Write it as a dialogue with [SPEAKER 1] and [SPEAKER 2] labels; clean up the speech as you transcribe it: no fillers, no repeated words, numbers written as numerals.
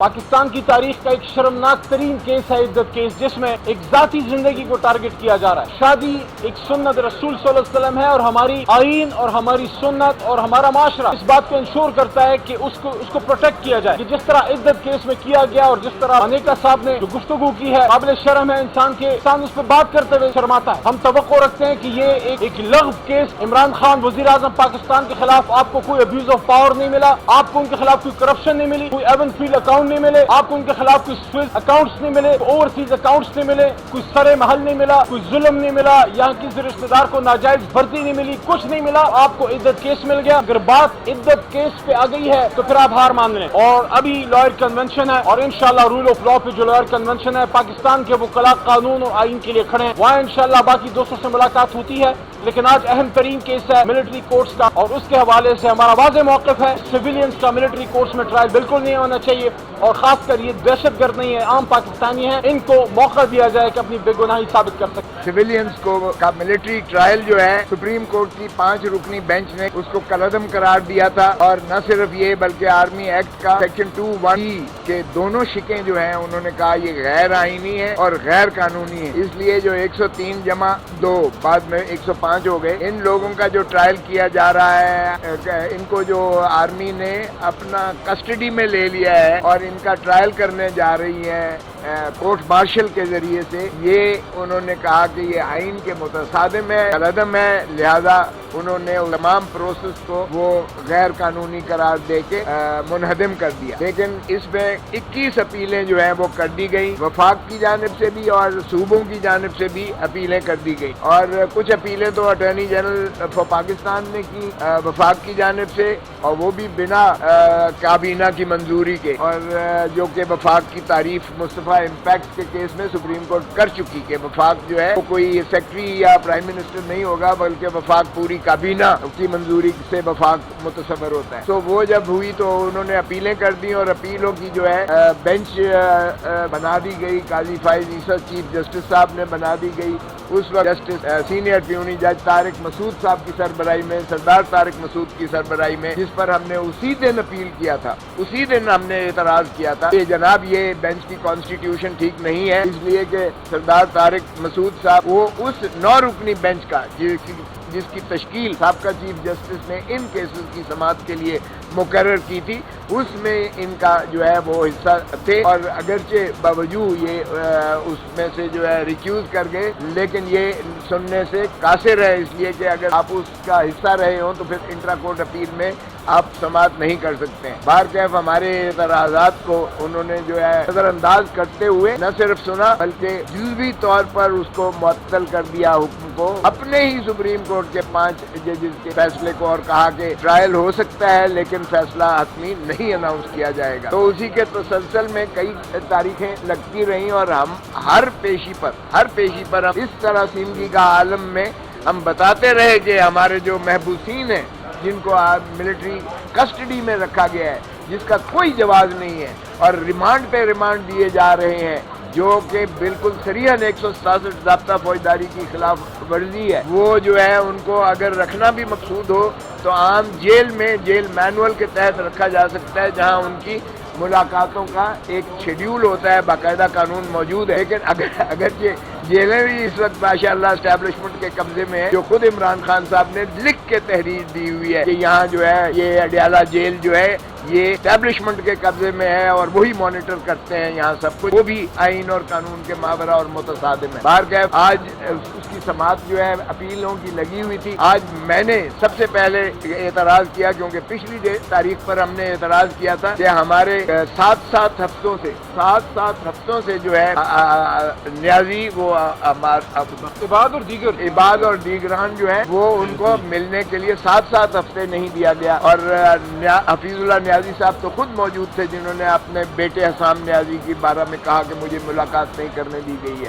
[SPEAKER 1] पाकिस्तान की तारीख का एक शर्मनाक तरीन केस है इद्दत केस, जिसमें एक जाती जिंदगी को टारगेट किया जा रहा है। शादी एक सुन्नत रसूल सल्लल्लाहु अलैहि वसल्लम है और हमारी आईन और हमारी सुन्नत और हमारा माशरा इस बात को इंश्योर करता है कि उसको प्रोटेक्ट किया जाए। कि जिस तरह इद्दत केस में किया गया और जिस तरह अनेका साहब ने जो गुफ्तगू की है, काबिल शर्म है, इंसान उस पर बात करते हुए शर्माता है। हम तवक्को रखते हैं कि ये एक लग़्व केस, इमरान खान वज़ीर आज़म पाकिस्तान के खिलाफ आपको कोई अब्यूज ऑफ पावर नहीं मिला, आपको उनके खिलाफ कोई करप्शन नहीं मिली, कोई एवन फील्ड अकाउंट नहीं मिले, आपको उनके खिलाफ कोई स्विस अकाउंट्स नहीं मिले, ओवरसीज अकाउंट्स नहीं मिले, कोई सरे महल नहीं मिला, कोई जुल्म नहीं मिला, यहाँ किसी रिश्तेदार को नाजायज भर्ती नहीं मिली, कुछ नहीं मिला। आपको इद्दत केस मिल गया। अगर बात इद्दत केस पे आ गई है तो फिर आप हार मान लें। और अभी लॉयर कन्वेंशन है और इंशाल्लाह रूल ऑफ लॉ पे जो लॉयर कन्वेंशन है, पाकिस्तान के वकला कानून और आइन के लिए खड़े हैं। वहाँ इंशाल्लाह बाकी दोस्तों से मुलाकात होती है, लेकिन आज अहम तरीन केस है मिलिट्री कोर्ट्स का और उसके हवाले से हमारा वाज़ेह मौक़िफ़ है, सिविलियंस का मिलिट्री कोर्ट्स में ट्रायल बिल्कुल नहीं होना चाहिए और खासकर ये दहशतगर्द नहीं है, आम पाकिस्तानी है, इनको मौका दिया जाए कि अपनी बेगुनाही साबित कर सके।
[SPEAKER 2] सिविलियंस को का मिलिट्री ट्रायल जो है, सुप्रीम कोर्ट की 5 रुकनी बेंच ने उसको कलअदम करार दिया था। और न सिर्फ ये बल्कि आर्मी एक्ट का सेक्शन 2(1) के दोनों शिकें जो हैं उन्होंने कहा ये गैर आईनी है और गैर कानूनी है। इसलिए जो 103 जमा 2 बाद में 105 हो गए, इन लोगों का जो ट्रायल किया जा रहा है, इनको जो आर्मी ने अपना कस्टडी में ले लिया है और इनका ट्रायल करने जा रही है कोर्ट मार्शल के जरिए से, ये उन्होंने कहा कि ये आइन के मुतसादिम है, कलअदम है, लिहाजा उन्होंने तमाम प्रोसेस को वो गैर कानूनी करार दे के मुनहदम कर दिया। लेकिन इसमें 21 अपीलें जो हैं वो कर दी गई, वफाक की जानिब से भी और सूबों की जानिब से भी अपीलें कर दी गई। और कुछ अपीलें तो अटॉर्नी जनरल फॉर पाकिस्तान ने की वफाक की जानिब से, और वो भी बिना काबीना की मंजूरी के, और जो कि वफाक की तारीफ मुस्तफा इम्पैक्ट के केस में सुप्रीम कोर्ट कर चुकी कि वफाक जो है वो कोई सेक्रेटरी या प्राइम मिनिस्टर नहीं होगा, बल्कि वफाक पूरी काबीना की मंजूरी से वफाक मुतसव्वर होता है। तो वो जब हुई तो उन्होंने अपीलें कर दी और अपीलों की जो है बेंच बना दी गई। काजी फाइज ईसा चीफ जस्टिस साहब ने बना दी गई। उस वक्त जस्टिस सीनियर ट्यूनी जज तारिक मसूद साहब की सरबराही में, सरदार तारिक मसूद की सरबराही में, जिस पर हमने उसी दिन अपील किया था, उसी दिन हमने एतराज किया था कि जनाब ये बेंच की कॉन्स्टिट्यूशन ठीक नहीं है, इसलिए कि सरदार तारिक मसूद साहब वो उस 9 रुकनी बेंच का जिसकी तश्कील साबका चीफ जस्टिस ने इन केसेस की समाअत के लिए मुकर्रर की थी, उसमें इनका जो है वो हिस्सा थे। और अगरचे बावजूद ये उसमें से जो है रिक्यूज कर गए, लेकिन ये सुनने से कासिर है, इसलिए कि अगर आप उसका हिस्सा रहे हो तो फिर इंट्रा कोर्ट अपील में आप समाअत नहीं कर सकते हैं। बार कैफ हमारे एतराज़ात को उन्होंने जो है नजरअंदाज करते हुए न सिर्फ सुना बल्कि जुज़वी तौर पर उसको मुअत्तल कर दिया हुक्म को, अपने ही सुप्रीम कोर्ट के 5 जजेस के फैसले को, और कहा कि ट्रायल हो सकता है लेकिन फैसला हतमी नहीं अनाउंस किया जाएगा। तो उसी के तसलसल में कई तारीखें लगती रही और हम हर पेशी पर हम इस तरह सिंदगी का आलम में हम बताते रहे कि हमारे जो महबूसीन हैं, जिनको आज मिलिट्री कस्टडी में रखा गया है, जिसका कोई जवाब नहीं है और रिमांड पे रिमांड दिए जा रहे हैं, जो कि बिल्कुल सरीहन 167 ज़ाब्ता फौजदारी की खिलाफ वर्जी है, वो जो है उनको अगर रखना भी मकसूद हो तो आम जेल में, जेल मैनुअल के तहत रखा जा सकता है, जहां उनकी मुलाकातों का एक शेड्यूल होता है, बाकायदा कानून मौजूद है। लेकिन अगर ये जेलें भी इस वक्त माशाअल्लाह एस्टैब्लिशमेंट के कब्जे में है, जो खुद इमरान खान साहब ने लिख के तहरीर दी हुई है कि यहाँ जो है ये अडियाला जेल जो है ये एस्टैब्लिशमेंट के कब्जे में है और वही मॉनिटर करते हैं यहाँ सब कुछ, वो भी आइन और कानून के मावरा और मुतसादिम है। बार कैफ आज उसकी समाअत जो है अपीलों की लगी हुई थी। आज मैंने सबसे पहले एतराज किया, क्योंकि पिछली तारीख पर हमने एतराज किया था कि हमारे 7 हफ्तों से जो है न्याजी वो इबाद और दीगरान जो है वो उनको मिलने के लिए 7 हफ्ते नहीं दिया गया। और हफीजुल्लाह न्याजी साहब तो खुद मौजूद थे, जिन्होंने अपने बेटे हसाम न्याजी के बारे में कहा कि मुझे मुलाकात नहीं करने दी गई है।